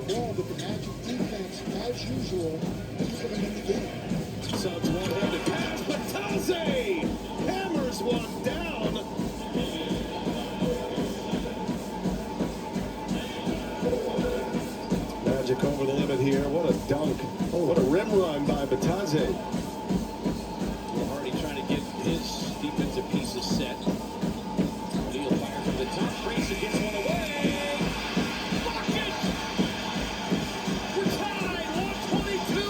ball, but the Magic defense, as usual, keeping them in the game. Suggs one-handed pass. Batadze hammers one down. Magic over the limit here. What a dunk. Oh, what a rim run by Batadze. Hardy trying to get his defensive pieces set. O'Neal fires from the top. Grayson gets one away. Bucket! We're tied. 122.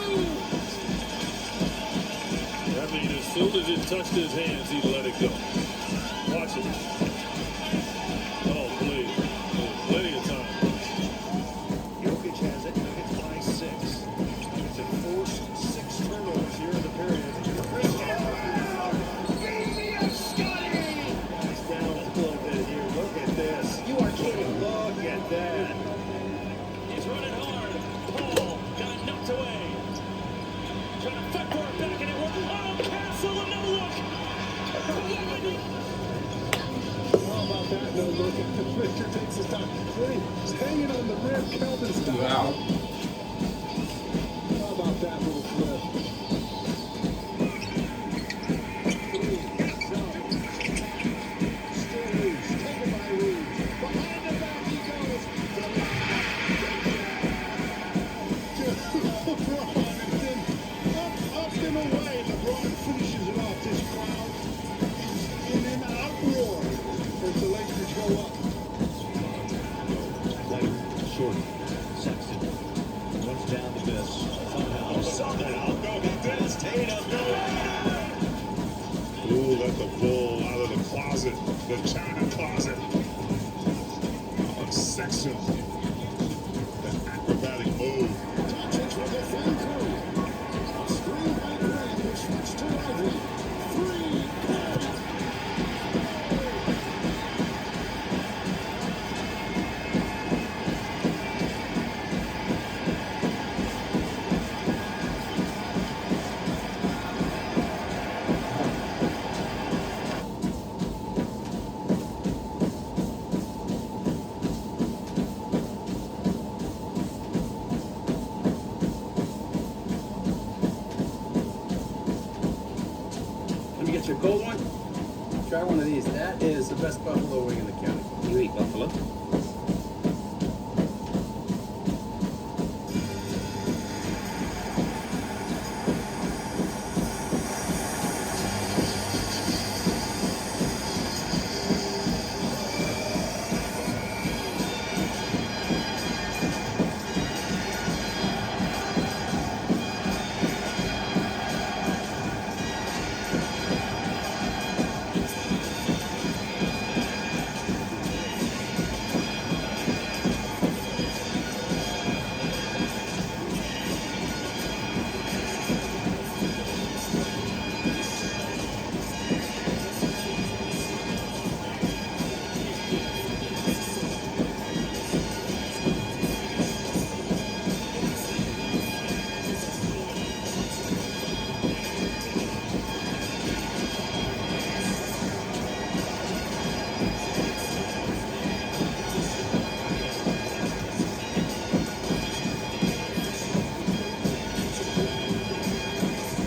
I mean, as soon as it touched his hands, he let it go. Watch it. Oh, please. Plenty of time. Jokic has it. Nuggets by 6. Nuggets have forced 6 turnovers here in the period. He's down a little bit here. Look at this. You are kidding. Look at that. He's running hard. Paul got knocked away. Trying to fight for it back, and it worked. Oh, Castle, another look. How about that? No look. Victor takes his time. He's hanging on the rim. Kelvin's down. Wow. How about that little flip? Still loose. Taken by Reeves. Behind the back he goes. LeBron, and then up and away. LeBron finishes it off. This crowd is in an uproar as the Lakers go up. Short. Sexton runs down the miss. Somehow. Go get this. Tatum. Ooh, let the bull out of the closet. The China closet. Oh, Sexton. The acrobatic move. Doncic with a free throw. Screen by Grant, who switched to Lively. 3, good. Let me get you a cold one. Try one of these. That is the best buffalo wing in the county. You eat buffalo?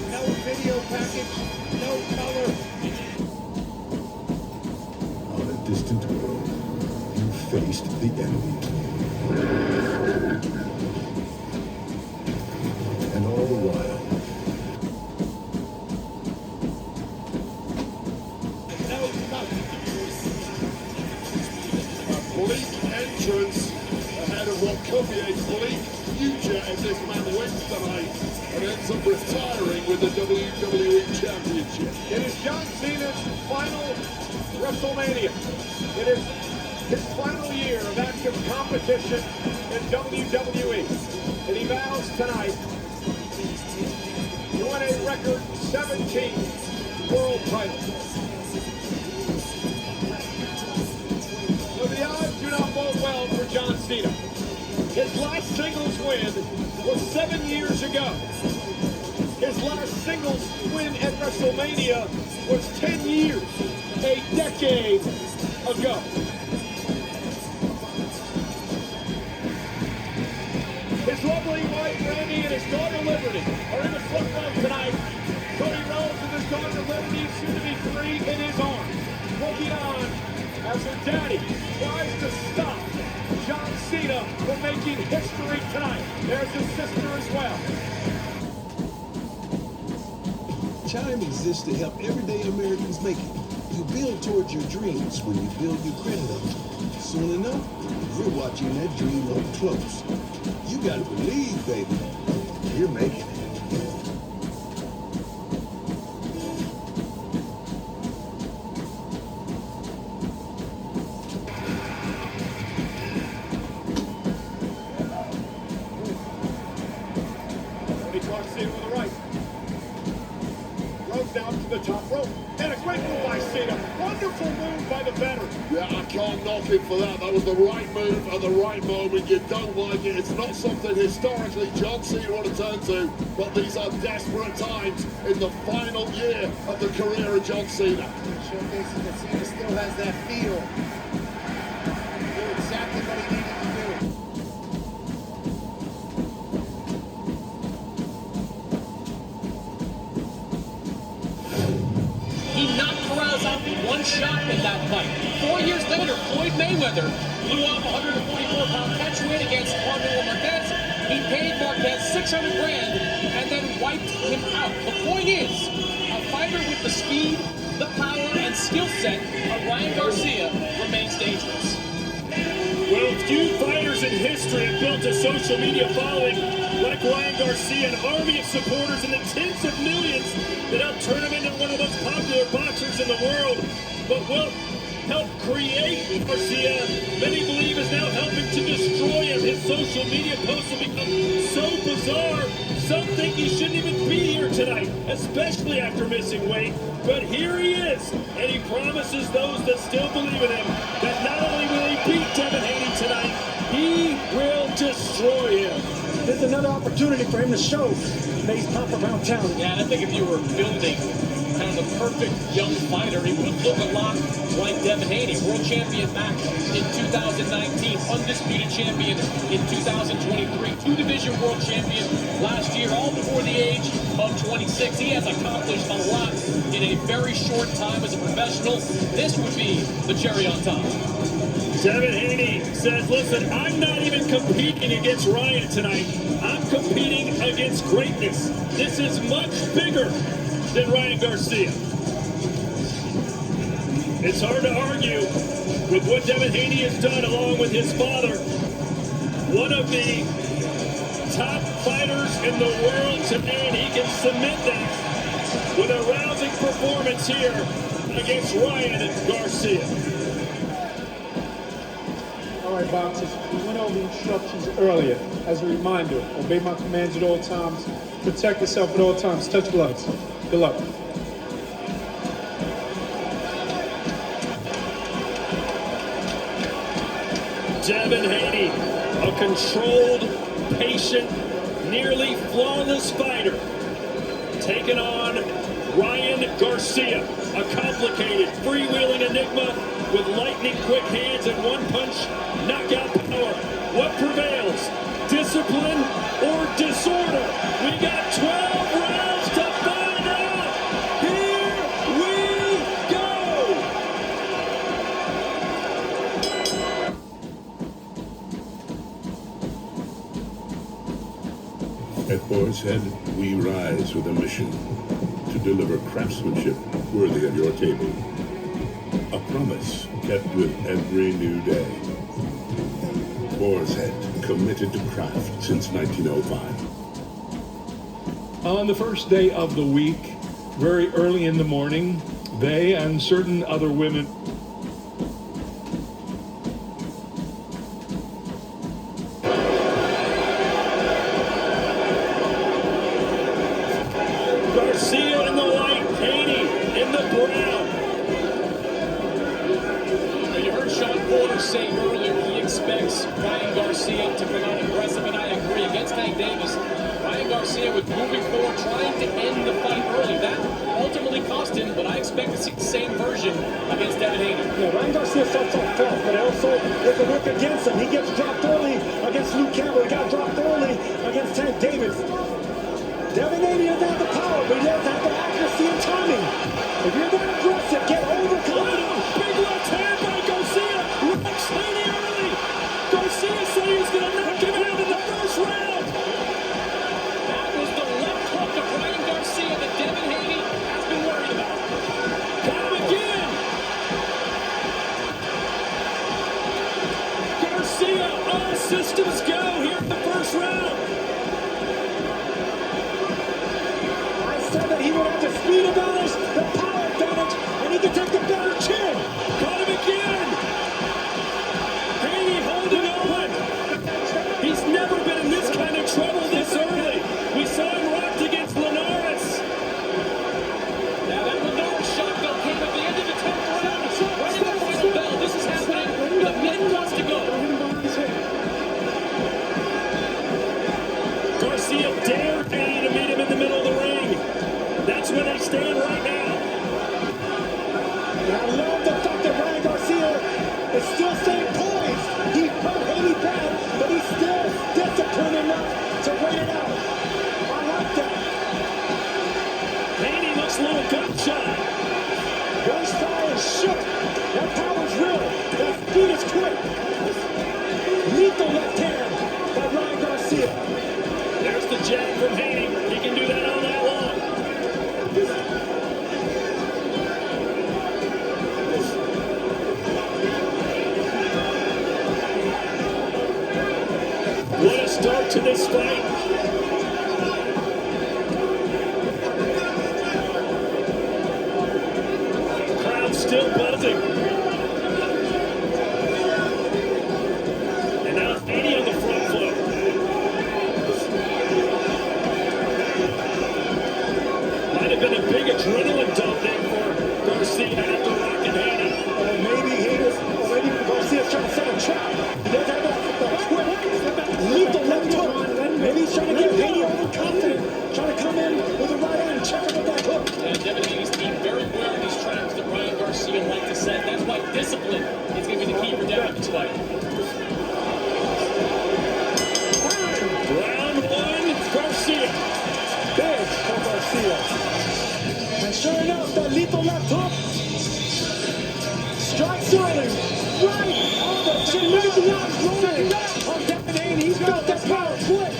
No video package, no color. On a distant world, you faced the enemy. And all the while, No nothing. A bleak entrance ahead of what could be a bleak future as this man wins tonight and ends up retiring with the WWE Championship. It is John Cena's final WrestleMania. It is his final year of active competition in WWE. And he vows tonight to win a record 17 world titles. So the odds do not bode well for John Cena. His last singles win was 7 years ago. His last singles win at WrestleMania was 10 years, a decade ago. struggling wife Randy and his daughter Liberty are in the front row tonight. Cody Rhodes and his daughter Liberty, soon to be 3, in his arms, looking on as her daddy tries to stop John Cena from making history tonight. There's his sister as well. Chime exists to help everyday Americans make it. You build towards your dreams when you build your credit up. Soon enough, you're watching that dream up close. You gotta believe, baby, you're making it. Garcia with the right. Rhodes down to the top rope. And a great move by Cena. Wonderful move by the veteran. Yeah, I can't knock him for that. That was the right move at the right moment. You don't like it. It's not something historically John Cena would have turned to, but these are desperate times in the final year of the career of John Cena. Showcases that Cena still has that feel. Knew exactly what he needed to do. He knocked Perez out with one shot in that fight. 4 years later, Floyd Mayweather blew off a 144-pound catch win against Marlon Marquez. He paid Marquez $600 grand and then wiped him out. The point is, a fighter with the speed, the power, and skill set of Ryan Garcia remains dangerous. Well, few fighters in history have built a social media following like Ryan Garcia, an army of supporters in the tens of millions that helped turn him into one of the most popular boxers in the world. But what helped create Garcia, many believe, is now helping to destroy him. His social media posts have become so bizarre. Some think he shouldn't even be here tonight, especially after missing weight. But here he is, and he promises those that still believe in him that not only will he beat Devin Haney tonight, he will destroy him. There's another opportunity for him to show that he's top around town. Yeah, and I think if you were building kind of the perfect young fighter, he would look a lot like Devin Haney, world champion back in 2019, undisputed champion in 2023, two-division world champion last year, all before the age of 26. He has accomplished a lot in a very short time as a professional. This would be the cherry on top. Devin Haney says, listen, I'm not even competing against Ryan tonight. I'm competing against greatness. This is much bigger than Ryan Garcia. It's hard to argue with what Devin Haney has done along with his father. One of the top fighters in the world today, and he can cement that with a rousing performance here against Ryan Garcia. All right, boxers, we went over the instructions earlier. As a reminder, obey my commands at all times. Protect yourself at all times. Touch gloves. Good luck. Devin Haney, a controlled, patient, nearly flawless fighter, taking on Ryan Garcia, a complicated, freewheeling enigma with lightning-quick hands and one-punch knockout power. What prevails, discipline or disorder? We got 12 rounds to find out. Here we go. At Boar's Head, we rise with a mission to deliver craftsmanship worthy of your table. A promise kept with every new day. Boar's Head, committed to craft since 1905. On the first day of the week, very early in the morning, they and certain other women Garcia in the white, Haney in the brown. Now, you heard Sean Porter say earlier he expects Ryan Garcia to come out aggressive, and I agree. Against Tank Davis, Ryan Garcia was moving forward, trying to end the fight early. That ultimately cost him, but I expect to see the same version against Devin Haney. Yeah, Ryan Garcia starts off tough, but also there's a work against him. He gets dropped early against Luke Campbell. He got dropped early Davis. Devin Haney doesn't have the power, but he does have the accuracy and timing. If you're that aggressive, get overconfident. Big left hand by Garcia. Knocks Haney early. Garcia said he was going to knock him out in the first round. That was the left hook of Ryan Garcia that Devin Haney has been worried about. Got him again. Garcia, all systems go here in the first round. I said that he would have the speed advantage, the power advantage, and he can take the better chin. Got him again. Haney holding on. He's never been in this kind of trouble this early. We saw him rocked against Linares. Now that Linares shot though came at the end of the 10th round. Right in the final bell. This is happening. The men wants to go. Garcia dared Haney to meet him in the middle of the ring. That's where they stand right now. And I love the fact that Ryan Garcia is still staying poised. He hurt Haney bad, but he's still disciplined enough to wait it out. I like that. Haney looks a little gun shy. One style is shook. That power's real. That speed is quick. Lethal left hand by Ryan Garcia. There's the jab from Haney. He can do that all night long. What a start to this fight. The crowd's still buzzing. And now Haney on the front foot. Might have been a big adrenaline dump there for Garcia after rocking Haney. Maybe Garcia's trying to set a trap. He does have that quick, lethal left hook. Maybe he's trying to get Haney overconfident, trying to come in with the right hand and check him with that hook. And Devin Haney's team very aware of these traps that Ryan Garcia likes to set. That's why discipline is going to be the key for Devin in this fight. Round one, Garcia. Big for Garcia. And sure enough, that lethal left hook strikes early. Right on the chin. Look at the line rolling on Devin Haney. He's got that power quick.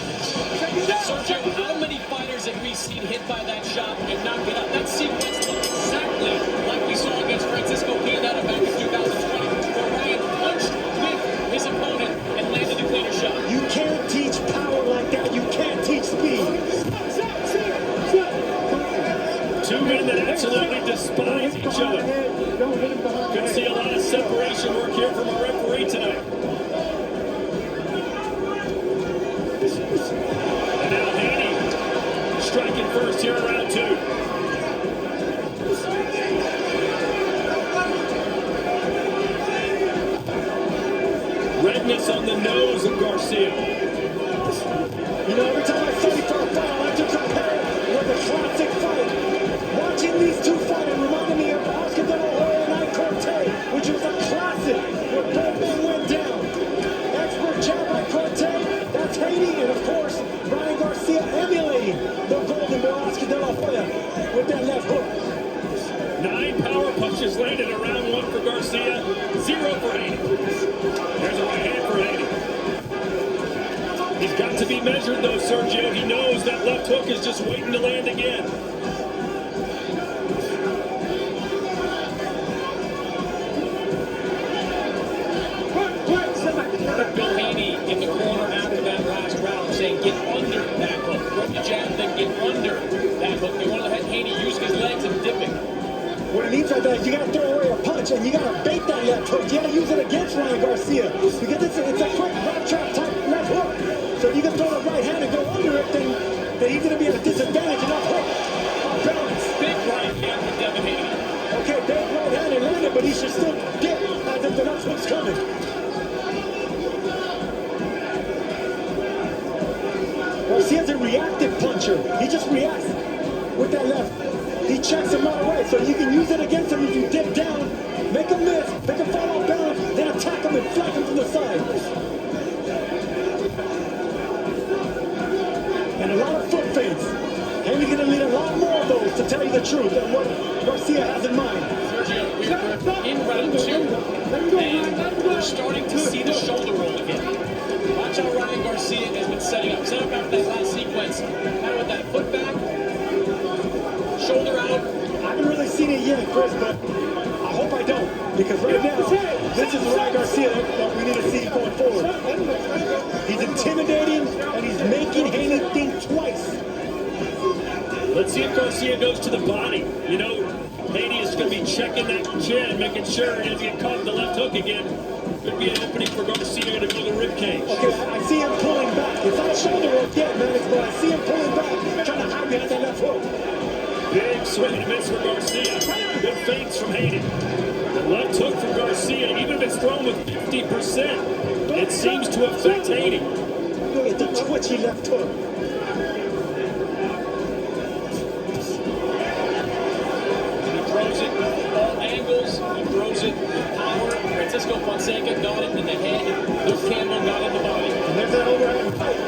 Sergio, how many fighters have we seen hit by that shot and not get up? That sequence looked exactly like we saw against Francisco Pianeta back in 2020, where Ryan punched with his opponent and landed a cleaner shot. You can't teach power like that. You can't teach speed. Two men that absolutely despise each other. Could see a lot of separation work here from our referee tonight. And now Haney striking first here in round two. Redness on the nose of Garcia. You know, every time I study for a fight, I like to compare with a classic fight. Watching these two fight, it reminded me of Oscar De La Hoya and Ike Cortez, which was a classic where both men went down. Expert jab by Cortez, that's Haney, and of course, Ryan Garcia emulating the golden boy Oscar De La Hoya with that left hook. 9 power punches landed in round one for Garcia, 0 for Haney. There's a right hand for Haney. He's got to be measured though, Sergio. He knows that left hook is just waiting to land again. Bill Haney in the corner after that last round saying get under that hook. Throw the jab, then get under that hook. They want to let Haney use his legs and dipping. What it means like that is you got to throw away a punch and you got to bait that left hook. You got to use it against Ryan Garcia because it's a quick rat trap type left hook. So if you can throw the right hand and go under it, then he's going to be at a disadvantage in that hook. Balance. Big right hand for Devin Haney. Okay, big right hand and landed, but he should still get as if the next hook's coming. Garcia's a reactive puncher. He just reacts with that left. He checks him right away, so you can use it against him if you dip down, make him miss, make him fall off balance, then attack him and flank him from the side. a lot of foot feints. Haney's going to need a lot more of those, to tell you the truth, than what Garcia has in mind. Sergio, we're in round 2, and we're starting to see the shoulder roll again. Watch how Ryan Garcia has been setting up. Set up after that last sequence. Now with that foot back, shoulder out. I haven't really seen it yet, Chris, but I hope I don't. Because right now, this is Ryan Garcia that we need to see going forward. He's intimidating, and he's making Haney think twice. Let's see if Garcia goes to the body. You know, Haney is going to be checking that chin, making sure he doesn't get caught in the left hook again. Could be an opening for Garcia to go to the ribcage. Okay, I see him pulling back. It's not a shoulder roll yet, man, but I see him pulling back, trying to hide behind that left hook. Big swing and a miss for Garcia. Good feints from Haney. The left hook from Garcia, even if it's thrown with 50%, it seems to affect Haney. Look at the twitchy left hook. Throws it all angles. He throws it with power. Francisco Fonseca got it in the head. Luke Campbell got it in the body. And there's that overhand fight.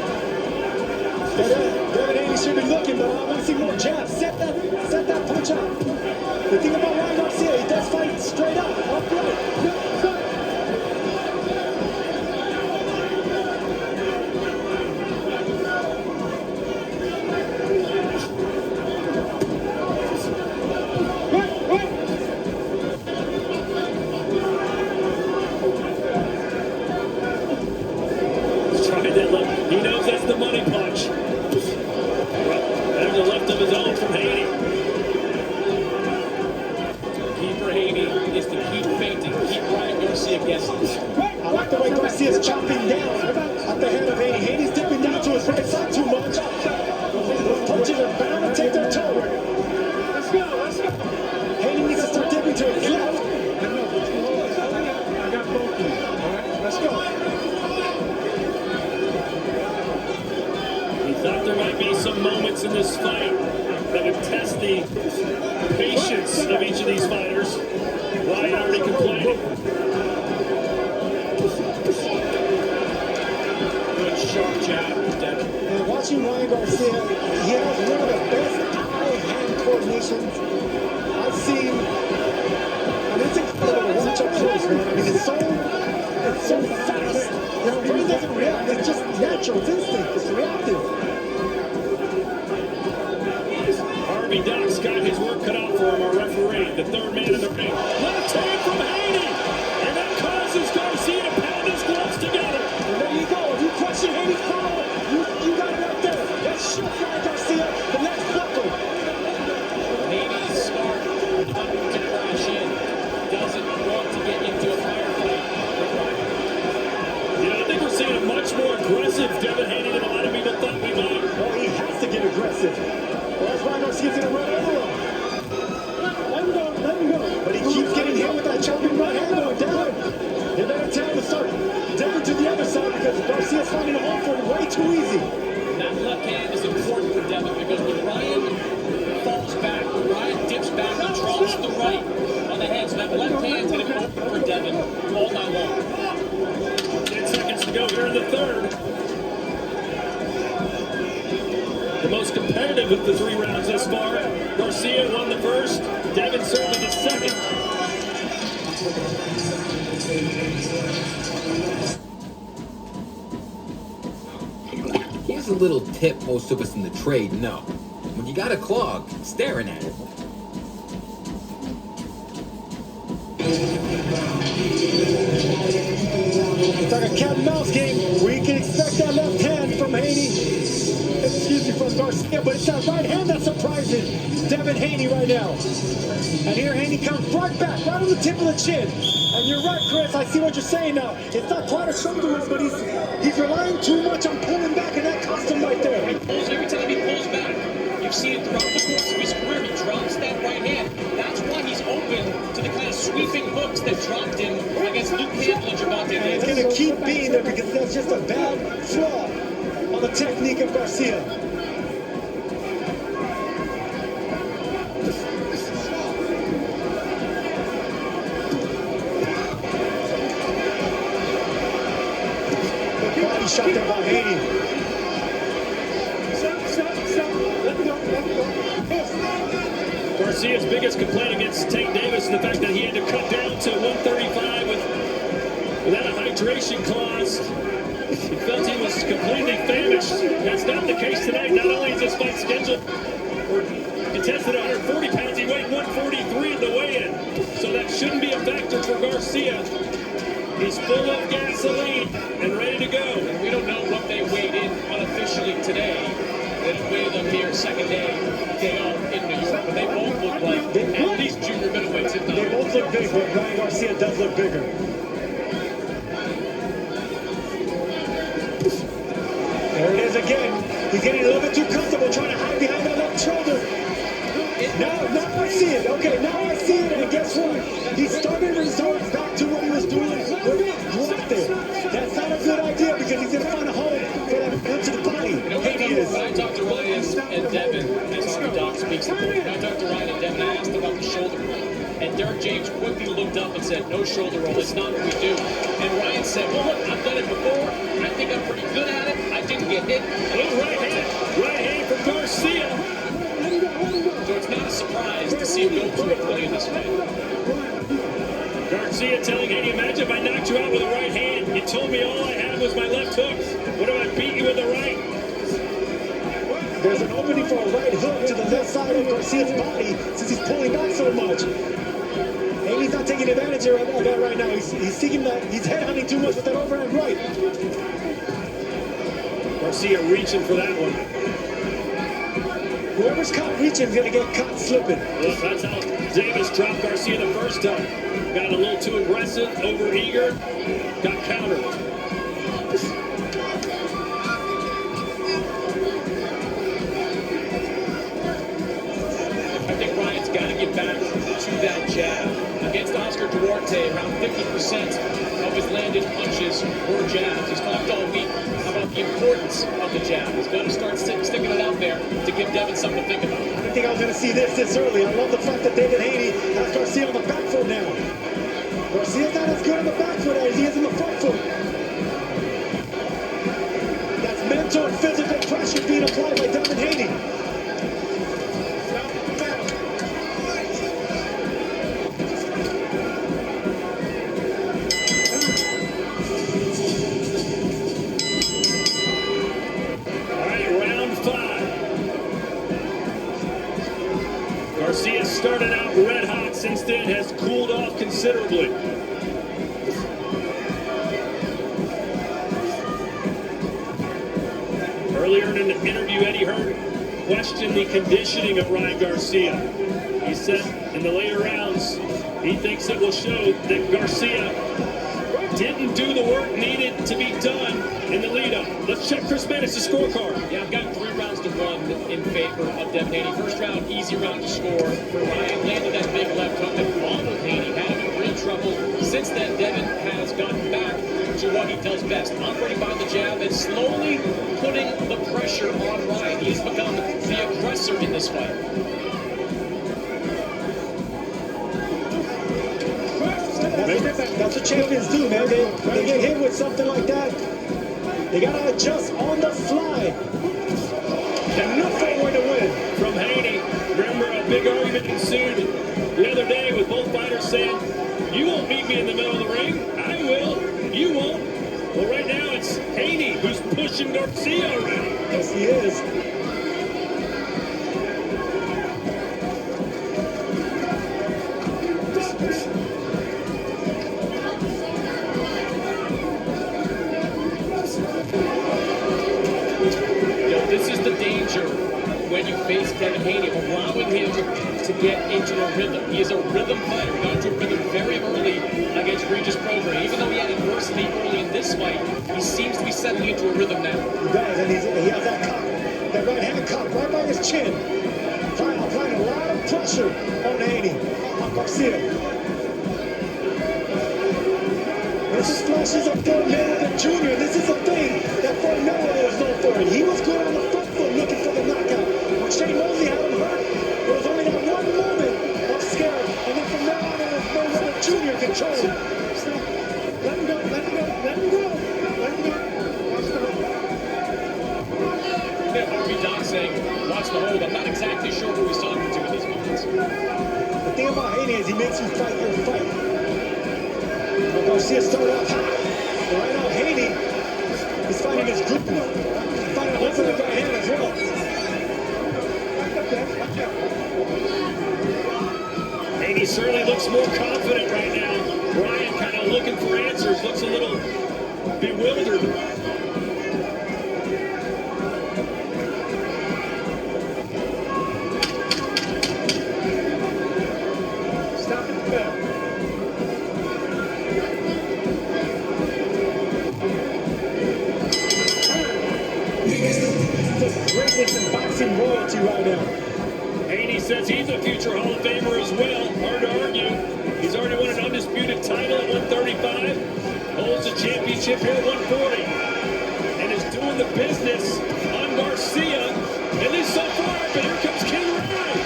Devin Haney should be looking, but I want to see more jabs. Set that punch out. The thing about Ryan Garcia, he does fight straight up, upright. He knows that's the money punch. There's a left of his own from Haney. The key for Haney is to keep feinting, keep Ryan Garcia guessing. I like the way Garcia's chopping down at the head of Haney. Haney's dipping down to his right side too much. Those punches are bound to take their toll. Let's go. Haney needs to start dipping to his left. I got both of them. All right, let's go. Thought there might be some moments in this fight that would test the patience of each of these fighters. Ryan already complaining. Good sharp jab, Devin. And watching Ryan Garcia, he has one of the best eye-hand coordinations I've seen. And it's incredible to watch up close, man. I mean, it's so fast. You know, Ryan doesn't react. It's just natural. It's instinct. It's reactive. Harvey Doc's got his work cut out for him, our referee, the third man in the ring. Left hand from Haney! And that causes Garcia to pound his gloves together. And there you go. If you question Haney's power, you got it right there. That's shut Ryan Garcia. The next buckle. Haney's smart not to crash in. Doesn't want to get into a firefight. You know, I think we're seeing a much more aggressive Devin Haney than a lot of people thought we might. Oh, he has to get aggressive. Or else Ryan Garcia's going to run over him. Let him go. But he keeps getting hit with that chopping right hand going down. They better tell him to start dipping to the other side because Garcia's finding a hole for him way too easy. That left hand is important for Devin because when Ryan falls back, when Ryan dips back, he drops the right on the head. So that left hand's going to go for Devin all night long. 10 seconds to go here in the third. The most competitive of the 3 rounds thus far. Garcia won the first. Devin certainly the second. Here's a little tip most of us in the trade know. When you got a clog, staring at it. It's like a cat and mouse game. We can expect that left hand from Haney. Excuse me, from Garcia, but it's that right hand that's surprising Devin Haney right now. And here Haney comes right back, right on the tip of the chin. And you're right, Chris, I see what you're saying now. It's not quite a shoulder roll, but he's relying too much on pulling back, and that cost him right there. Every time he pulls back, you've seen it throughout the course of his career. He drops that right hand. That's why he's open to the kind of sweeping hooks that dropped him against Luke Campbell and Gervonta And Davis. it's going to keep being there because that's just a bad flaw on the technique of Garcia. The body shot there by Haney. Garcia's biggest complaint against Tank Davis is the fact that he had to cut down to 135 without a hydration clause. He felt he was completely famished. That's not the case tonight. Not only is this fight scheduled or contested at 140 pounds, he weighed 143 at the weigh-in. So that shouldn't be a factor for Garcia. He's full of gasoline and ready to go. And we don't know what they weighed in unofficially today. They weighed them here second day off in New York. But they both look like at least junior middleweights, if not. They both look big, but Ryan Garcia does look bigger. There it is again. He's getting a little bit too comfortable trying to hide behind that left shoulder. Now I see it. Okay, now I see it. And guess what? He's starting to resort back to what he was doing when he dropped it. That's not a good idea because he's going to find a home for that punch to the body. You know, when I talked to Ryan and Devin, as the doc speaks the point, when I talked to Ryan and Devin, I asked about the shoulder roll. And Derek James quickly looked up and said, no shoulder roll, it's not what we do. And Ryan said, well, look, I've done it before. I think I'm pretty good at it. I didn't get hit. Right hand from Garcia. So it's not a surprise to see him go through it early in this fight. Garcia telling Haney, imagine if I knocked you out with a right hand. You told me all I had was my left hook. What if I beat you with the right? There's an opening for a right hook to the left side of Garcia's body since he's pulling back so much. And he's not taking advantage of that right now. He's seeking that. He's headhunting too much with that overhand right. Garcia reaching for that one. Whoever's caught reaching is going to get caught slipping. Well, that's how Davis dropped Garcia the first time. Got a little too aggressive, over-eager, got countered. I think Ryan's got to get back to that jab. Against Oscar Duarte, around 50% of his landed punches were jabs. He's talked all week about the importance of the jab. He's got to start sticking it out there to give Devin something to think about. I didn't think I was going to see this early. I love the fact that David Haney has Garcia on the back foot now. Garcia's not as good on the back foot as he is on the front foot. That's mental and physical pressure being applied by Devin Haney. Garcia started out red hot, since then has cooled off considerably. Earlier in an interview, Eddie Hearn questioned the conditioning of Ryan Garcia. He said in the later rounds, he thinks it will show that Garcia didn't do the work needed to be done in the lead-up. Let's check Chris Menace's scorecard. Yeah, I've got 3 rounds to 1 in favor of Devin Haney. First round, easy round to score for Ryan. Landed that big left hook that bothered Haney. Had him in real trouble. Since then, Devin has gotten back to what he does best. Operating behind the jab and slowly putting the pressure on Ryan. He's become the aggressor in this fight. That's what champions do, man. They get hit with something like that. They got to adjust on the fly. And look for a way to win. From Haney, remember a big argument ensued the other day with both fighters saying, you won't meet me in the middle of the ring. I will. You won't. Well, right now it's Haney who's pushing Garcia around. Yes, he is. This is the danger when you face Devin Haney, allowing him to get into a rhythm. He is a rhythm fighter. He got into a rhythm very early against Regis Prograis. Even though he had adversity early in this fight, he seems to be settling into a rhythm now. He does, and he has that cock, that right hand cock right by his chin. Applying a lot of pressure on Haney, on Garcia. This is flashes of Floyd Mayweather Jr. This is the thing that Floyd Mayweather was known for. He was good on the front foot looking for the knockout. When Shane Mosley had him hurt, there was only that one moment of scare. And then from now on, it was Mayweather Jr. controlling. Let him go, let him go, let him go, let him go. Watch the hook. Harvey Doc saying, watch the hold. I'm not exactly sure who he's talking to in these moments. The thing about Haney is he makes you fight your fight. Garcia started off hot. But right now, Haney is finding his groove. He's finding a hold for the right hand as well. Haney certainly looks more confident right now. Ryan kind of looking for answers, looks a little bewildered. Stop it, bell. Just greatness in boxing royalty right now. Haney says he's a future Hall of Famer as well. Hard to argue. He's already won an undisputed title at 135. Holds a championship here at 140. And is doing the business on Garcia. At least so far, but here comes King Ryan.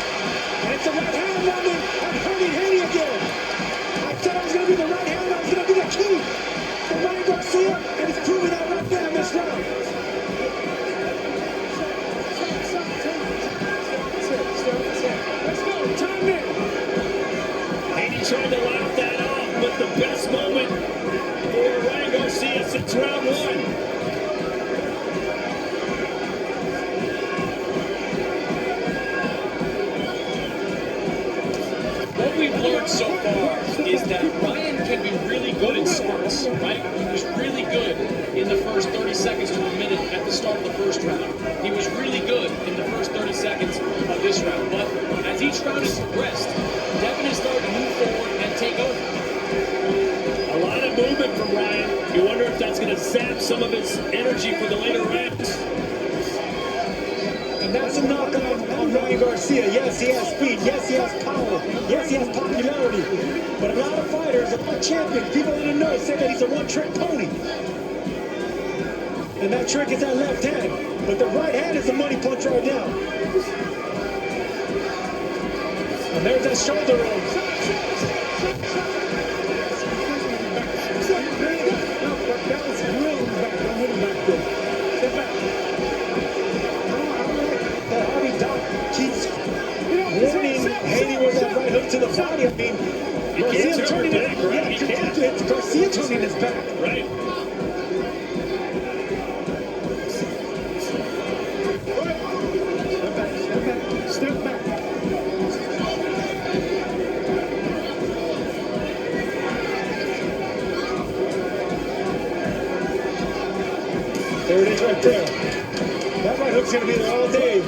And it's the right hand London. I'm hurting Haney again. I said I was going to be the right hand. I was going to be the key for Ryan Garcia. And he's proving that right there in this round. Let's go. Time in. Haney trying to laugh that off, but the best moment for Ryan Garcia since round one. What we've learned so far is that Ryan can be really good in spurts, right? He was really good in the first 30 seconds to a minute at the start of the first round. He was really good in the first 30 seconds of this round. But as each round has progressed, Devin has started to move forward and take over. A lot of movement from Ryan. You wonder if that's going to sap some of his energy for the later rounds. And that's a knock on Ryan Garcia. Yes, he has speed. Yes, he has power. Yes, he has popularity. But a lot of fighters, a lot of champions, people in the know say that he's a one-trick pony. And that trick is that left hand. But the right hand is the money punch right now. And there's that shoulder roll. That was really back. Don't hit him back there. Step back. That Harvey Doc keeps warning Haney with that right hook to the body. I mean, Garcia turning it. Yeah, Garcia turning his back. Right. Step back. There it is right there. That right hook's going to be there all day.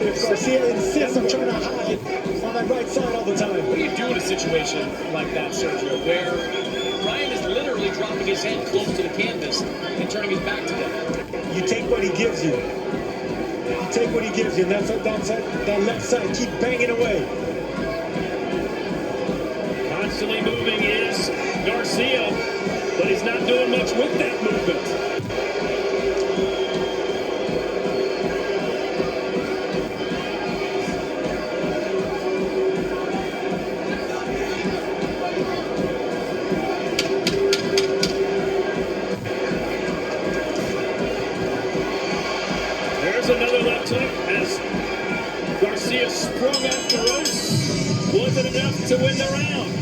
If Garcia insists on trying to hide on that right side all the time. What do you do in a situation like that, Sergio, where Ryan is literally dropping his head close to the canvas and turning his back to them? You take what he gives you. You take what he gives you, and that left side, keep banging away. Constantly moving is Garcia, but he's not doing much with that movement. Another left hook as Garcia sprung off the ropes. Wasn't enough to win the round.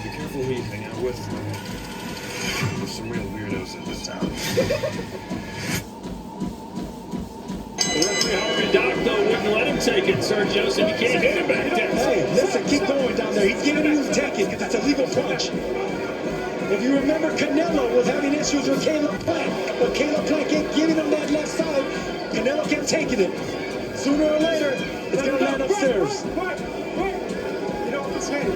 Be careful who you hang out with. There's some real weirdos in this town. The referee Harvey Doc, though, wouldn't let him take it, Sergio, so you can't hit him back there. Hey, listen, keep going down there. He's giving you to take it because it's a legal punch. If you remember, Canelo was having issues with Caleb Plant, but Caleb Plant kept giving him that left side. Canelo kept taking it. Sooner or later, it's going to land upstairs. Wait. You know what I'm saying?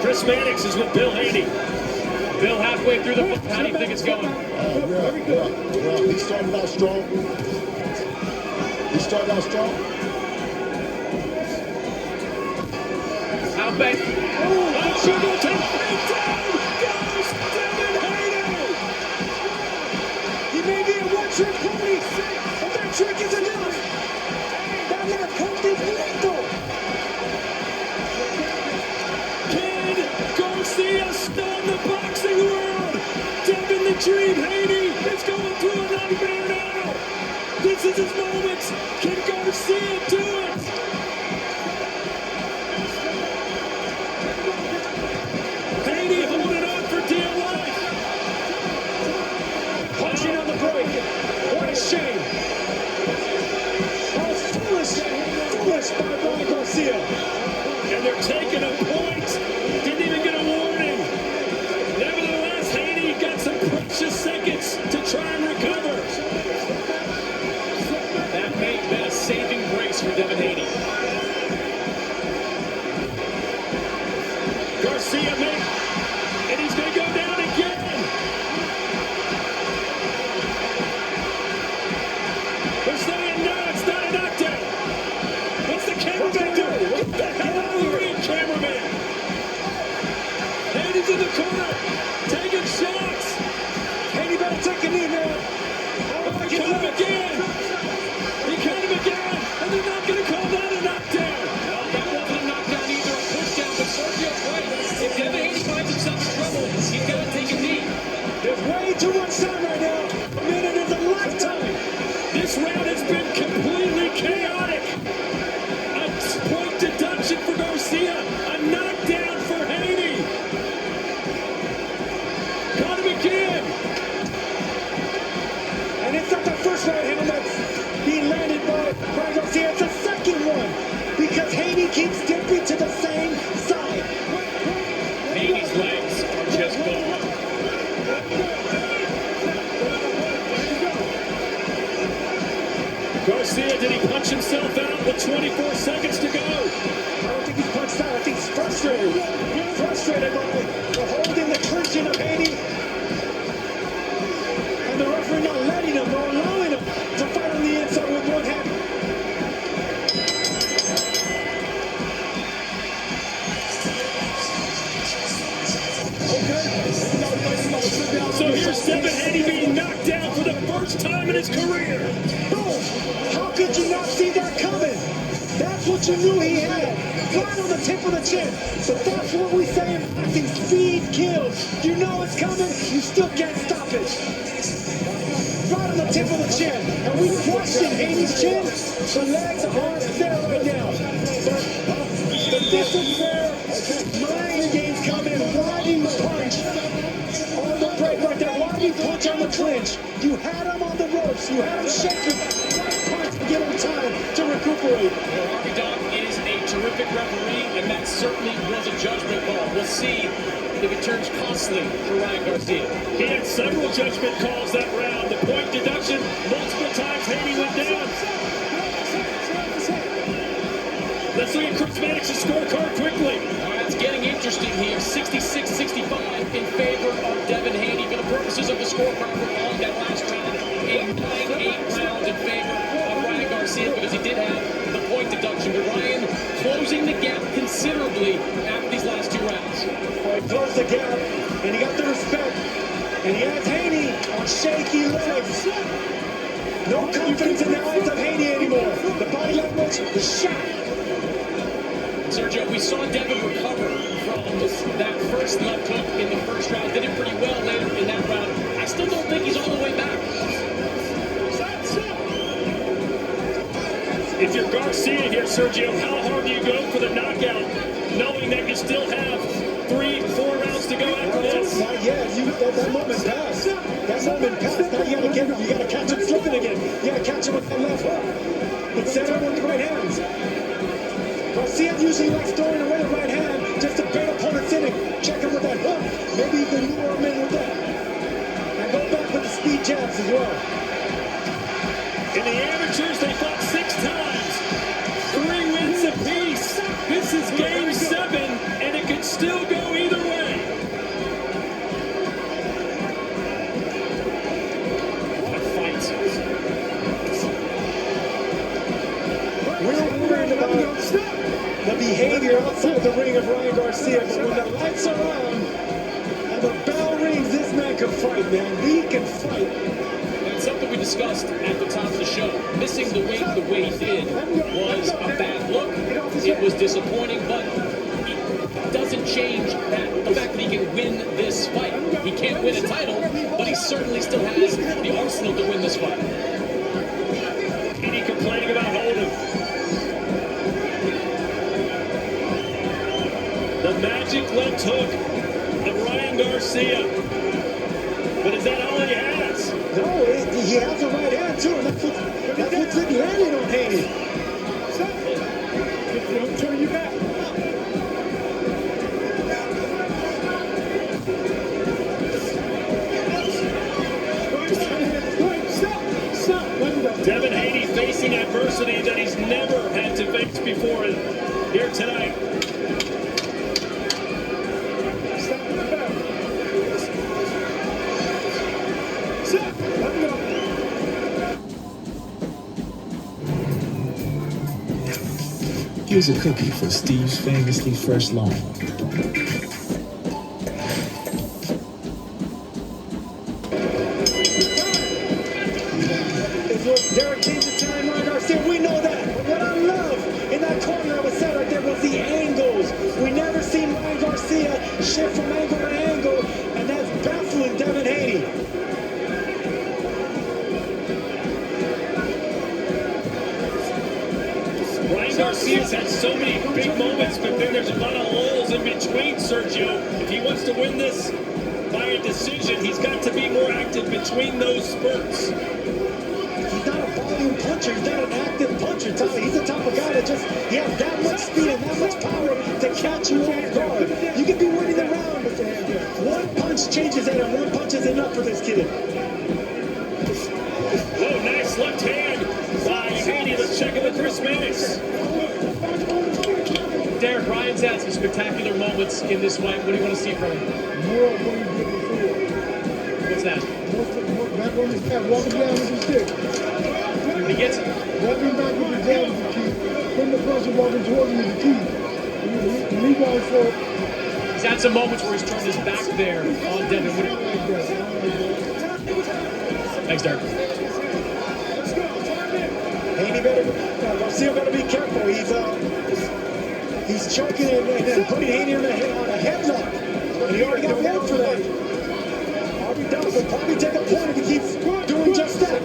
Chris Mannix is with Bill Haney. Bill, halfway through the book, how do you think it's going? Yeah. He started out strong. How bad? Oh, Singleton! Goes Devin Haney! He may be a one-trick pony, but that trick is enough. That left hook is lethal. is his moment. Can Garcia do it? Haney holding on for dear life. Punching on the break. What a shame. Oh, foolish by Ryan Garcia. And they're taking a point. Didn't even get a warning. Nevertheless, Haney got some precious seconds to try and recover. That may have been a saving grace for Devin Haney. Garcia made, and he's going to go down again. They're saying no, it's not a knockdown. What's the cameraman do? What the hell are you doing, cameraman? Haney's in the corner, taking shots. Haney better take a knee, man. He caught him again. He caught him again, and they're not going to call that a knockdown. Well, that wasn't a knockdown either, a pushdown, but Sergio's right. If Devin Haney finds himself in trouble, he's got to take a knee. There's way too much time right now. A minute is a lifetime. This round has been completely chaotic. A point deduction for Garcia. A knockdown for Haney. Caught him again. And it's not the first right hand that's being landed by Ryan Garcia. It's the second one. Because Haney keeps dipping to the same side. Haney's legs are just gone. Garcia, did he punch himself out with 24 seconds to go? I don't think he's punched out. I think he's frustrated. Frustrated by the holding, the clinching of Haney. And the referee not letting him or allowing him to fight on the inside with one hand. So here's Devin Haney being knocked down for the first time in his career. Boom! How could you not see that coming? That's what you knew he had. Right on the tip of the chin. But that's what we say in boxing. Speed kills. You know it's coming, you still can't stop it. Right on the tip of the chin. And we question Haney's chin. The legs aren't there right now. But this is where mind games come in. Why do you punch on the break right there? Why do you punch on the clinch? You had him on the ropes. You had him shaking. Punch to get him time to recuperate. Well, Harvey Dock is a terrific referee, and that certainly was a judgment call. We'll see if it turns costly for Ryan Garcia. He had several judgment calls that round. The point deduction, multiple times Haney went down. Let's look at Chris Mannix's scorecard quickly. All right, it's getting interesting here. 66-65 in favor of Devin Haney. For the purposes of the scorecard, we're calling that last round a 9-8 round in favor of Ryan Garcia because he did have the point deduction. But Ryan closing the gap considerably after these last two rounds. Well, he closed the gap, and he got the respect. And he has Haney on shaky legs. No confidence in the eyes of Haney anymore. The body language, the shot. Sergio, we saw Devin recover from that first left hook in the first round. Did it pretty well later in that round. I still don't think he's all the way back. If you're Garcia here, Sergio, how hard do you go for the knockout, knowing that you still have 3-4 rounds to go after this? Not yet. That moment passed. That moment passed. Now you gotta get him. You gotta catch him slipping again. You gotta catch him with that left hook. But set him with the right hands. Garcia usually likes throwing away the right hand just to bait opponents in and check him with that hook. Maybe you can lure him in with that. And go back with the speed jabs as well. In the amateurs, they fought 6 times. 3 wins apiece. This is game 7, and it could still go either way. What a fight. We're worried about the behavior outside the ring of Ryan Garcia, but when the lights are on and the bell rings, this man can fight, man. He can fight. And something we discussed at the top of the show. Missing the weight the way he did was a bad look. It was disappointing, but it doesn't change that the fact that he can win this fight. He can't win a title, but he certainly still has the arsenal to win this fight. magic left hook of Ryan Garcia. But is that all he has? No, he has a right hand too, and that's what's advantage on Haney. Don't turn you back. Devin Haney facing adversity that he's never had to face before here tonight. Here's a cookie for Steve's famously first lawn. Is what Derek James is telling Ryan Garcia. We know that. But what I love in that corner that was set right there was the angles. We never seen Ryan Garcia shift from angle to angle, and that's baffling Devin Haney. Ryan Garcia's had so many big moments, but then there's a lot of holes in between, Sergio. If he wants to win this by a decision, he's got to be more active between those spurts. He's not a volume puncher. He's not an active puncher, Tommy. He's the type of guy that he has that much speed and that much power to catch you off guard. You can be winning the round, but one punch changes it, and one punch is enough for this kid. Whoa, nice left hand by Haney. Let's check in with Chris Mannix. Derek, Ryan's had some spectacular moments in this fight. What do you want to see from him? More of what he did before. What's that? Back on his path, walking down with his stick. He gets it. Walking back with the jab is the key. Putting the pressure, walking towards him is the key. The rebound for it. He's had some moments where he's turned his back there on Devin. Thanks, Derek. Haney Garcia better be careful. He's choking and then putting Haney on a headlock. And he already got one for that. Aubrey Dunn will probably take a point if he keeps doing just that.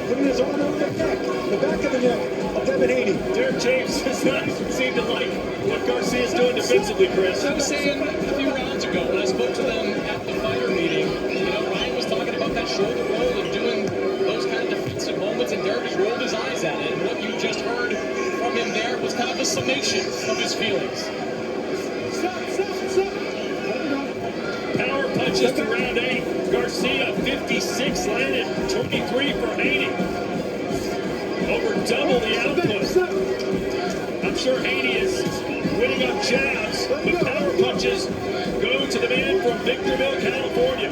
Putting his arm over the neck, the back of the neck of Devin Haney. Derek James does not seem to like what Garcia's doing defensively, Chris. I was saying a few rounds ago when I spoke to them at the fighter meeting, Ryan was talking about that shoulder roll and doing those kind of defensive moments, and Derek just rolled his eyes at it. And what you just heard from him there was kind of a summation of his feelings. Power punches to round 8. Garcia, 56, landed 23 for Haney. Over double the output. I'm sure Haney is winning on jabs, but power punches go to the man from Victorville, California,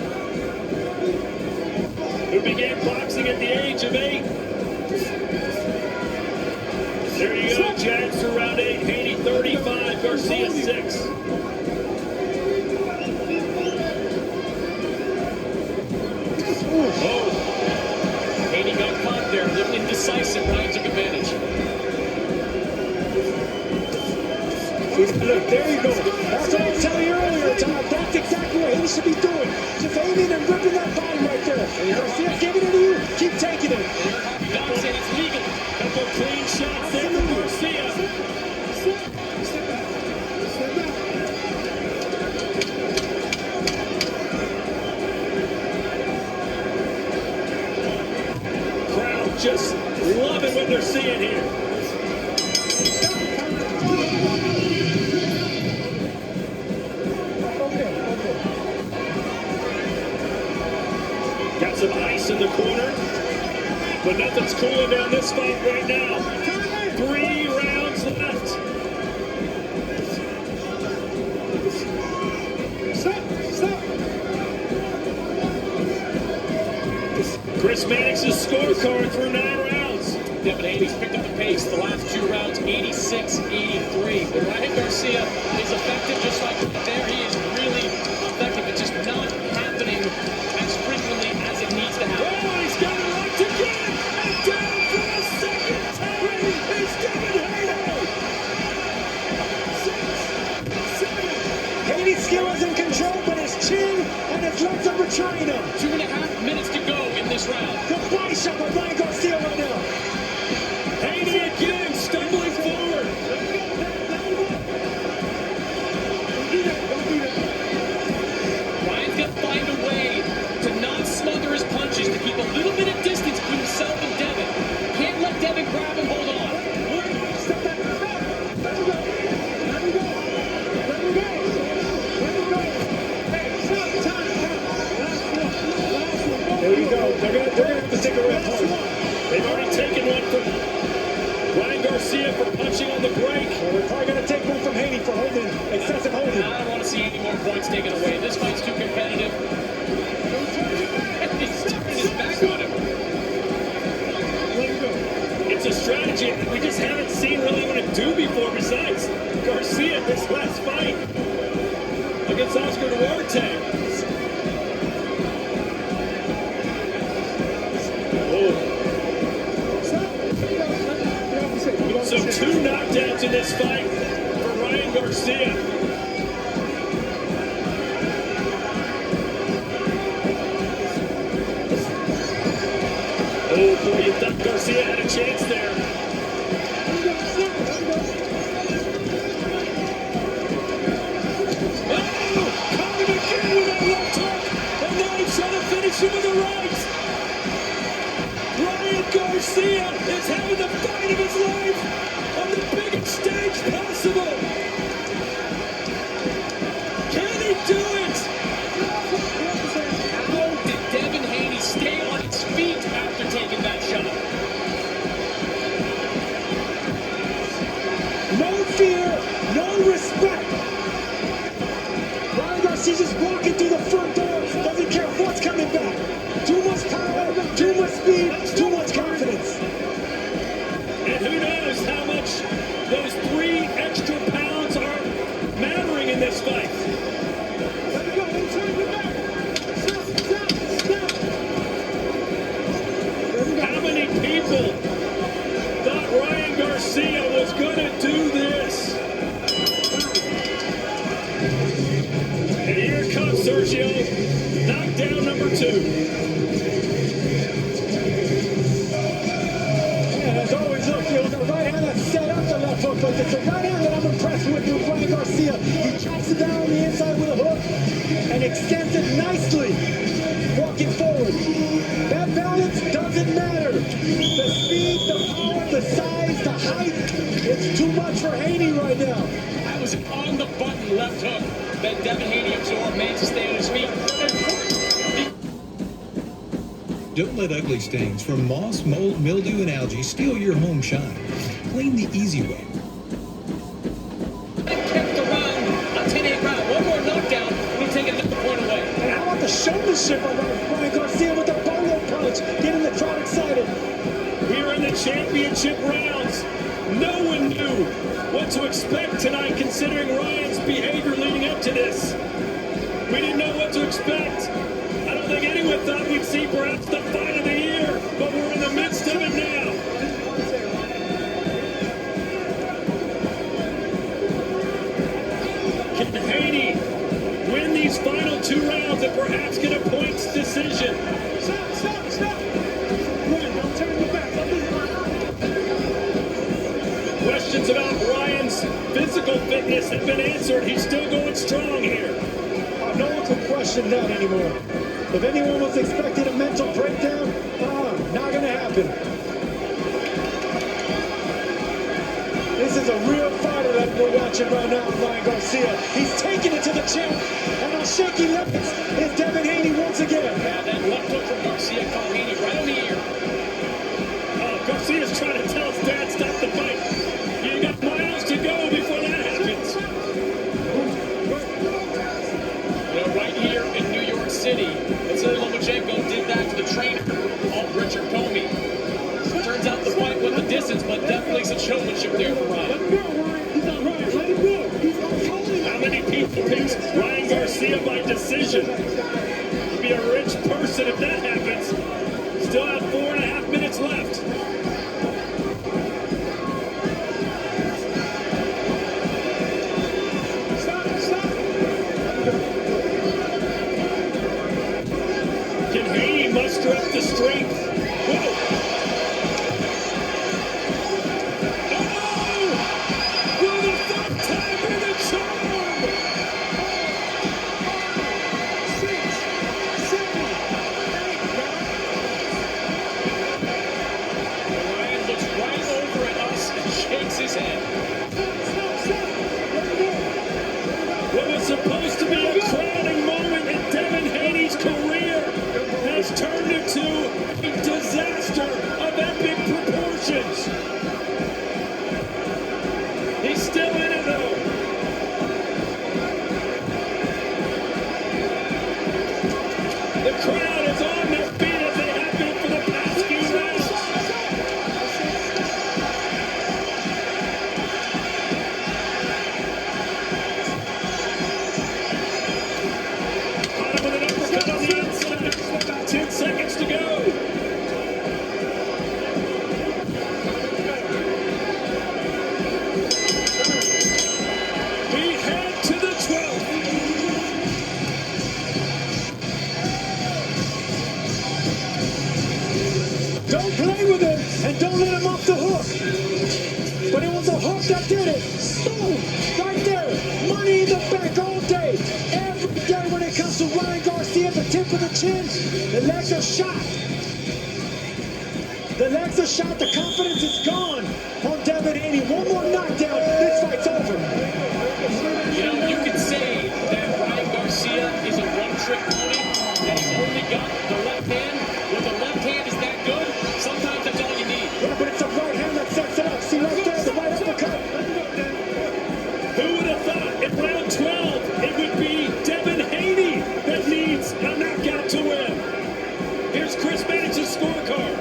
who began boxing at the age of 8. There you go, jabs for round 8. Haney 35, Garcia 6. Oh, Haney got caught there, a little indecisive. Ryan took advantage. Look, there you go. That's what I was telling you earlier, Tom. That's exactly what he should be doing. Just aiming and ripping that bottom right there. Garcia's giving it to you. Keep taking it. Not saying it's legal. Couple clean shots there from Garcia. Crowd just loving what they're seeing here. Got some ice in the corner, but nothing's cooling down this fight right now. 3 rounds left. Chris Mannix's scorecard through 9 rounds. Devin Haney's picked up the pace the last 2 rounds, 86-83. But Ryan Garcia is effective just like there. He is really effective. It's just not happening as frequently as it needs to happen. Oh, he's got it locked again. And down for a second time. He's Devin Haney. Haney's skill is in control, but his chin and his legs are betraying him. 2.5 minutes to go in this round. The body shot by Ryan Garcia right now. Haney again, stumbling forward. Garcia for punching on the brake. Well, we're probably going to take one from Haney for holding, excessive holding. I don't want to see any more points taken away. This fight's too competitive. He's turning his back on him. It's a strategy we just haven't seen really anyone do before besides Garcia this last fight against Oscar Duarte. So 2 knockdowns in this fight for Ryan Garcia. Oh boy, you thought Garcia had a chance there. Oh, coming again with that left hook. And now he's trying to finish him with the right. Ryan Garcia is having the fight of his life on the biggest stage possible. Can he do it? How did Devin Haney stay on his feet after taking that shot? No fear, no respect. Ryan Garcia just walking through the front door. Doesn't care what's coming back. Too much power, too much speed, too much confidence. And who knows how much those 3 extra pounds are mattering in this fight. How many people thought Ryan Garcia was going to do this? And here comes Sergio, knockdown number 2. And as always, look, it was a right hand that set up the left hook, but it's a right hand that I'm impressed with Ryan Garcia. He chops it down on the inside with a hook and extends it nicely, walking forward. That balance doesn't matter. The speed, the power, the size, the height, it's too much for Haney right now. That was an on-the-button left hook that Devin Haney absorbed, managed to stay on his feet. Don't let ugly stains from moss, mold, mildew, and algae steal your home shine. Clean the easy way. Kept around a 10-8 round. One more knockdown, we take another point away. And how about the showmanship of Ryan Garcia with the bolo punch, getting the crowd excited. We're in the championship rounds. No one knew what to expect tonight considering Ryan's behavior leading up to this. We didn't know what to expect. I don't think anyone thought we'd see perhaps the fight of the year, but we're in the midst of it now. Can Haney win these final 2 rounds and perhaps get a points decision? Stop. Don't turn your back. Questions about Ryan's physical fitness have been answered. He's still going strong here. No one can question that anymore. If anyone was expecting a mental breakdown, not gonna happen. This is a real fighter that we're watching right now, Ryan Garcia. He's taking it to the champ, and on shaky legs is Devin Haney once again. Yeah, that left hook from Garcia caught Haney right on the ear. Garcia's trying to tell his dad, stop the fight. You got miles to go before that happens. You know, right here in New York City, Vasily Lomachenko did that to the trainer, Richard Comey. Turns out the fight went the distance, but definitely some showmanship there for Ryan. How many people picked Ryan Garcia by decision? You'd be a rich person if that happens. Still have 4.5 minutes left. Can Haney muster up the strength? Whoa! His head. What was supposed to be a crowning moment in Devin Haney's career has turned into a disaster of epic proportions. hook that did it. Boom, right there. Money in the bank all day. Every day when it comes to Ryan Garcia, the tip of the chin, the legs are shot. The legs are shot, the confidence is gone on Devin Haney. One more knockdown, this fight's over. You know, you could say that Ryan Garcia is a one-trick pony, that he's only got the left hand. When the left hand is that good, sometimes that's all you need. Yeah, but it's a right hand that sets it up. See right there, the right uppercut. Who would have thought in round 12 it would be Devin Haney that needs a knockout to win? Here's Chris Manage's scorecard.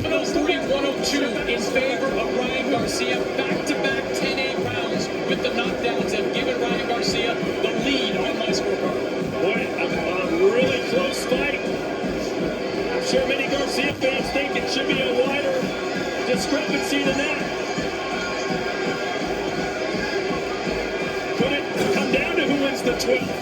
103-102 in favor of Ryan Garcia. Back-to-back 10-8 rounds with the knockdowns have given Ryan Garcia the lead on my scorecard. Boy, a really close fight. I'm sure many Garcia fans think it should be a wider discrepancy than that. Could it come down to who wins the 12th?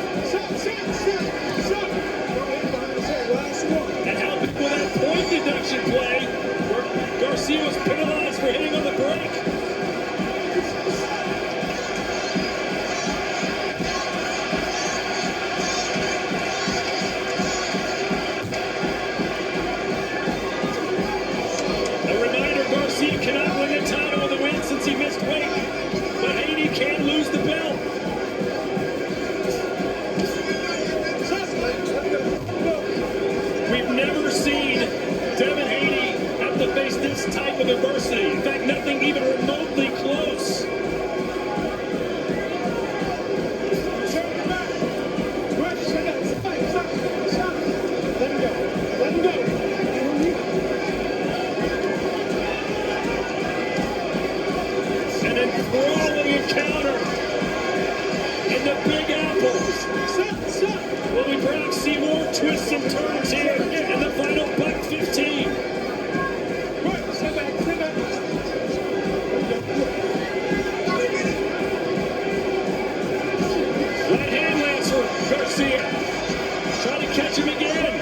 And how big will that point deduction play where Garcia was penalized for hitting on the brake? A reminder, Garcia cannot win the title with a win since he missed weight, but Haney can lose the belt. We've never seen Devin Haney have to face this type of adversity. In fact, nothing even remotely close. An enthralling encounter in the Big Apple. Will we perhaps see more twists and turns here in the final buck 15? Right hand lands for Garcia. Trying to catch him again.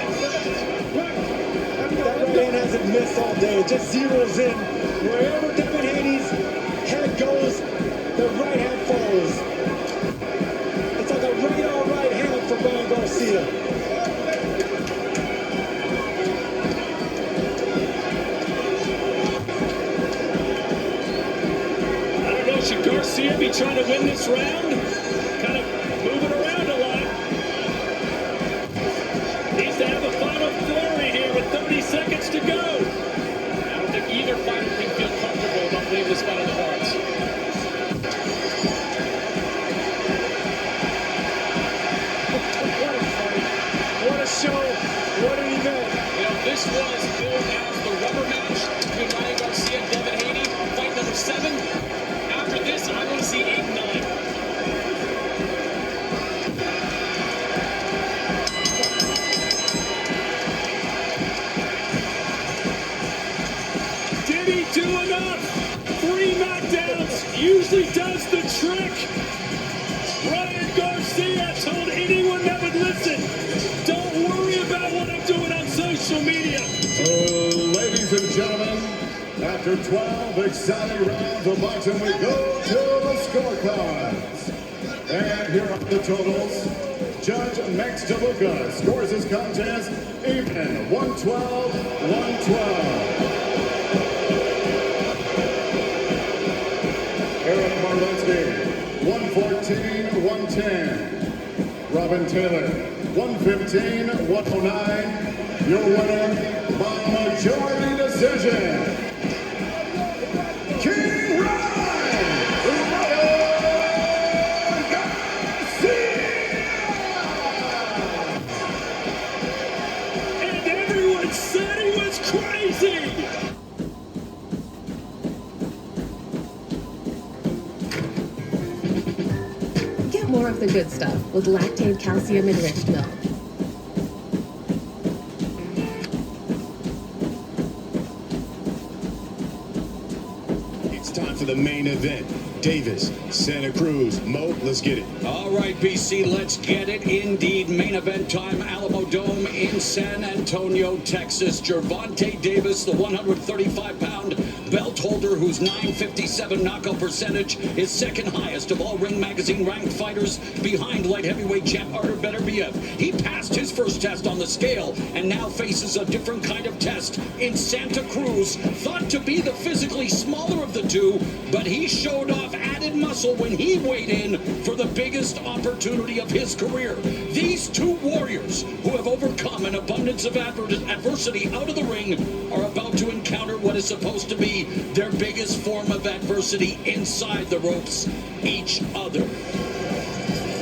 That right hand hasn't missed all day. It just zeroes in. Wherever Devin Haney's head goes, the right hand follows. It's like a radar right hand for Ryan Garcia. I don't know, should Garcia be trying to win this round? Kind of moving around a lot. Needs to have a final flurry here with 30 seconds to go. I don't think either fighter can feel comfortable about leaving this fight on the cards. What a show. What an event. You know, this was billed as the rubber match between Ryan Garcia and Devin Haney. Fight number 7. After this, I want to see 8 and 9. Did he do enough? 3 knockdowns usually does the trick. Ryan Garcia told anyone that would listen, don't worry about what I'm doing on social media. Ladies and gentlemen, after 12 exciting rounds of boxing, we go to the scorecards. And here are the totals. Judge Max DeLuca scores his contest even, 112-112. Aaron Marlensky, 114-110. Robin Taylor, 115-109. Your winner by majority decision, King Ryan Garcia! And everyone said he was crazy! Get more of the good stuff with Lactaid Calcium Enriched Milk. It's time for the main event. Davis, Santa Cruz. Mo, let's get it. All right, BC, let's get it. Indeed, main event time, Alamo Dome in San Antonio, Texas. Gervonta Davis, the 135-pound belt holder whose .957 knockout percentage is second highest of all Ring Magazine ranked fighters behind light heavyweight champ Artur Beterbiev. He passed his first test on the scale and now faces a different kind of test in Santa Cruz, thought to be the physically smaller of the two, but he showed off added muscle when he weighed in for the biggest opportunity of his career. These two warriors who have overcome an abundance of adversity out of the ring are about to encounter what is supposed to be their biggest form of adversity inside the ropes, each other.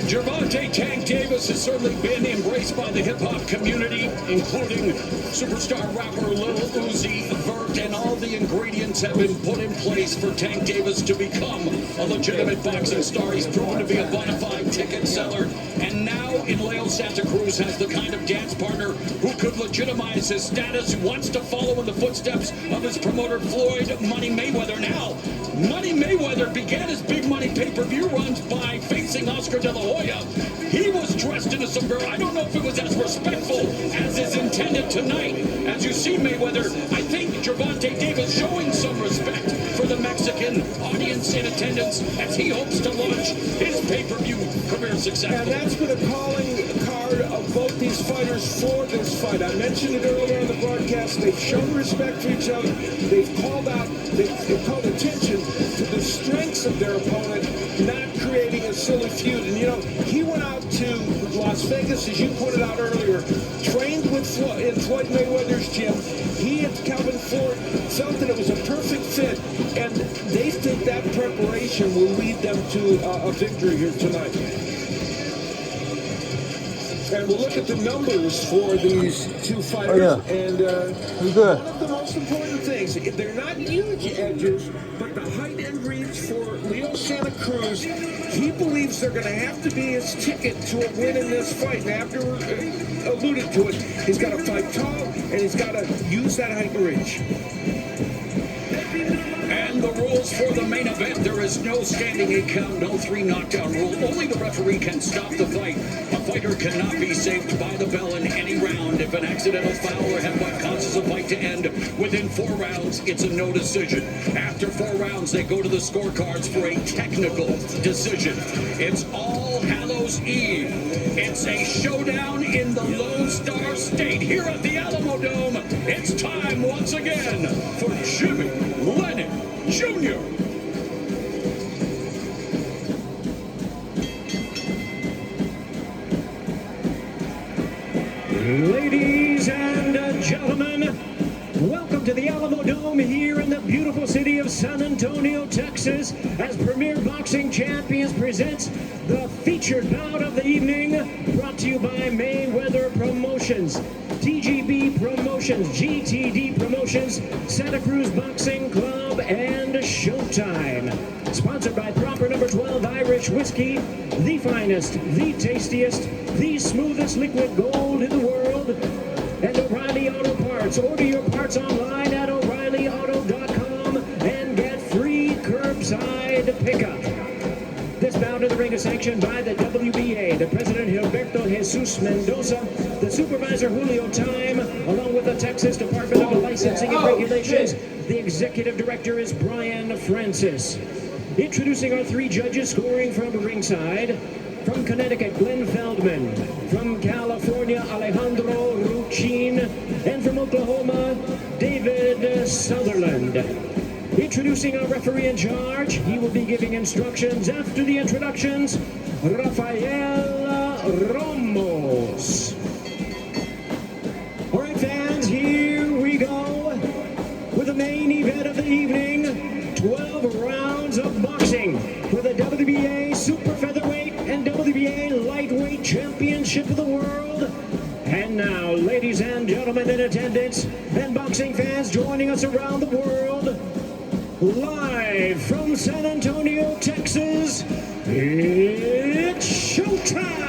Gervonta Tank Davis has certainly been embraced by the hip-hop community, including superstar rapper Lil Uzi Vert, and all the ingredients have been put in place for Tank Davis to become a legitimate boxing star. He's proven to be a bona fide ticket seller, and now in Leo Santa Cruz has the kind of dance partner who could legitimize his status, who wants to follow in the footsteps of his promoter Floyd Money Mayweather. Now, Money Mayweather began his big money pay-per-view runs by facing Oscar De La Hoya. He was dressed in a sombrero. I don't know if it was as respectful as is intended tonight. As you see Mayweather, I think Gervonta Davis showing some respect for the Mexican audience in attendance as he hopes to launch his pay-per-view career successfully. And that's been a calling card of both these fighters for this fight. I mentioned it earlier in the broadcast. They've shown respect for each other. They've called attention to the strengths of their opponent, not creating a silly feud. And you know, he went out to Las Vegas, as you pointed out earlier, trained in Floyd Mayweather's gym. He and Calvin Ford felt that it was a perfect fit, and they think that preparation will lead them to a victory here tonight. And we'll look at the numbers for these two fighters. And one of the most important things, they're not huge edges, but the height and reach for Leo Santa Cruz, he believes they're going to have to be his ticket to a win in this fight. And after alluded to it, he's got to fight tall, and he's got to use that height and reach. And the rules for the main event: there is no standing 8 count, no 3 knockdown rule. Only the referee can stop the fight. A fighter cannot be saved by the bell in any round. If an accidental foul or headbutt causes a fight to end within 4 rounds, it's a no decision. After 4 rounds, they go to the scorecards for a technical decision. It's All Hallows Eve. It's a showdown in the Lone Star State here at the Alamo Dome. It's time once again for Jimmy Lennon Jr. Ladies and gentlemen, welcome to the Alamo Dome here in the beautiful city of San Antonio, Texas, as Premier Boxing Champions presents the featured bout of the evening, brought to you by Mayweather Promotions, TGB Promotions, GTD Promotions, Santa Cruz Boxing Club, and Showtime. Sponsored by Proper Number 12 Irish Whiskey, the finest, the tastiest, the smoothest liquid gold in the world, and O'Reilly Auto Parts. Order your parts online at O'ReillyAuto.com and get free curbside pickup. This bout in the ring is sanctioned by the WBA, the President Gilberto Jesus Mendoza, the Supervisor Julio Time, along with the Texas Department of Licensing and Regulations. The Executive Director is Brian Francis. Introducing our 3 judges scoring from ringside. From Connecticut, Glenn Feldman. From California, Alejandro Ruchin. And from Oklahoma, David Sutherland. Introducing our referee in charge, he will be giving instructions after the introductions, Rafael Ramos. All right, fans, here we go with the main event of the evening, 12 rounds of boxing for the WBA Super Featherweight and WBA Lightweight Championship of the World. And now, ladies and gentlemen in attendance and boxing fans joining us around the world, live from San Antonio, Texas, it's showtime!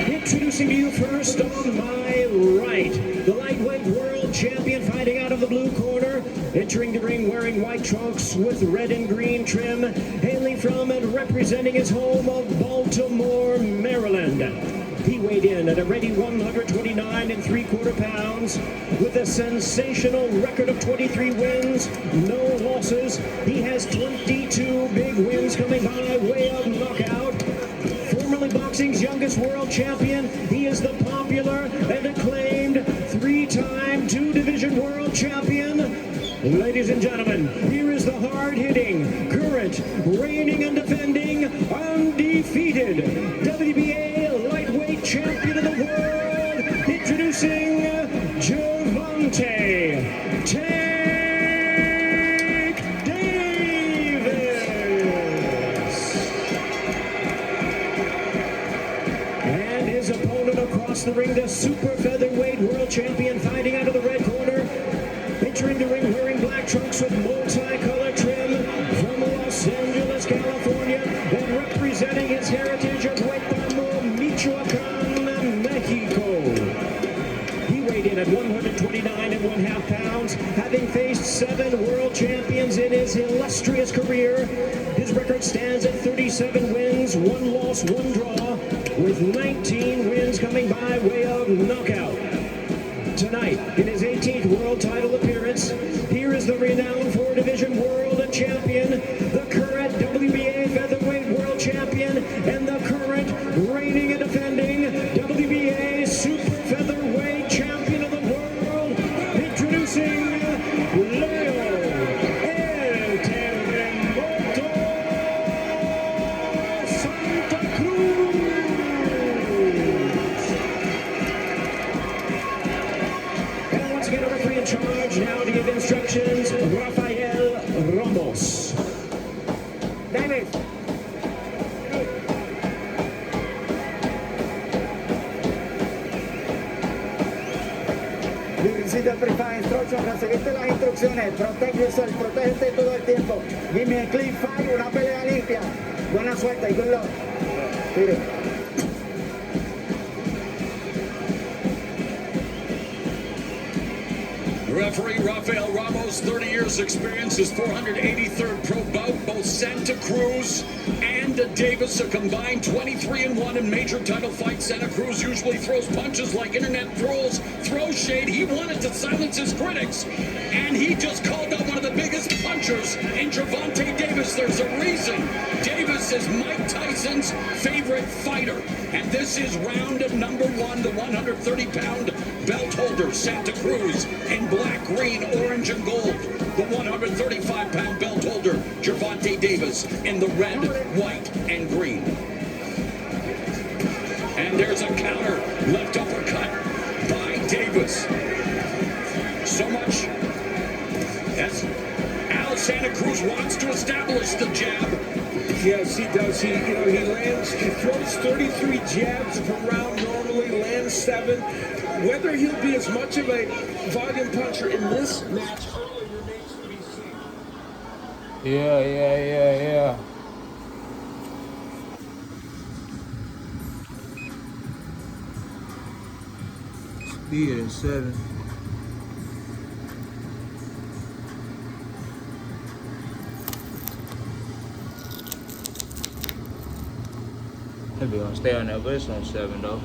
Introducing to you first on my right, the lightweight world champion fighting out of the blue corner, entering the ring wearing white trunks with red and green trim, hailing from and representing his home of Baltimore, Maryland. He weighed in at a ready 129 3/4 pounds with a sensational record of 23 wins, no losses. He has 22 big wins coming by way of knockout. Formerly boxing's youngest world champion, he is the popular and acclaimed three-time two-division world champion. Ladies and gentlemen, here is the hard-hitting, current, reigning and defending, undefeated WBA lightweight champion of the world, introducing Gervonta Tank Davis. And his opponent across the ring, the super featherweight world champion, fighting out of the red corner. Entering the ring wearing black trunks with multicolored trim from Los Angeles, California, and representing his heritage of Huetamo, Michoacan, Mexico. He weighed in at 129 1/2 pounds, having faced 7 world champions in his illustrious career. His record stands at 37 wins, 1 loss, 1 draw, with 19 wins coming by way of knockout. Tonight, in his 18th world title appearance, here is the renowned 4-division world champion, the current WBA featherweight world champion, and the current reigning and defending WBA super featherweight champion of the world, introducing Leo El Terremoto Santa Cruz. Get a referee in charge now to give instructions, Rafael Ramos. David. You receive the prepared instructions, recibiste las instrucciones, protect yourself, protégete todo el tiempo. Give me a clean fight, una pelea limpia. Buena suerte y good luck. Mire. Referee Rafael Ramos, 30 years experience, his 483rd pro bout. Both Santa Cruz and Davis, a combined 23-1 in major title fights. Santa Cruz usually throws punches like internet trolls throw shade. He wanted to silence his critics, and he just called out one of the biggest punchers in Gervonta Davis. There's a reason. Davis is Mike Tyson's favorite fighter, and this is round number 1, the 130-pound belt holder, Santa Cruz, in black, green, orange, and gold. The 135-pound belt holder, Gervonta Davis, in the red, white, and green. And there's a counter, left uppercut by Davis. So much as Al Santa Cruz wants to establish the jab. Yes, he does. He throws 33 jabs per round normally, lands 7. Whether he'll be as much of a volume puncher in this match early remains to be seen. Yeah. Speed at 7. Maybe gonna stay on that, but it's on 7 though.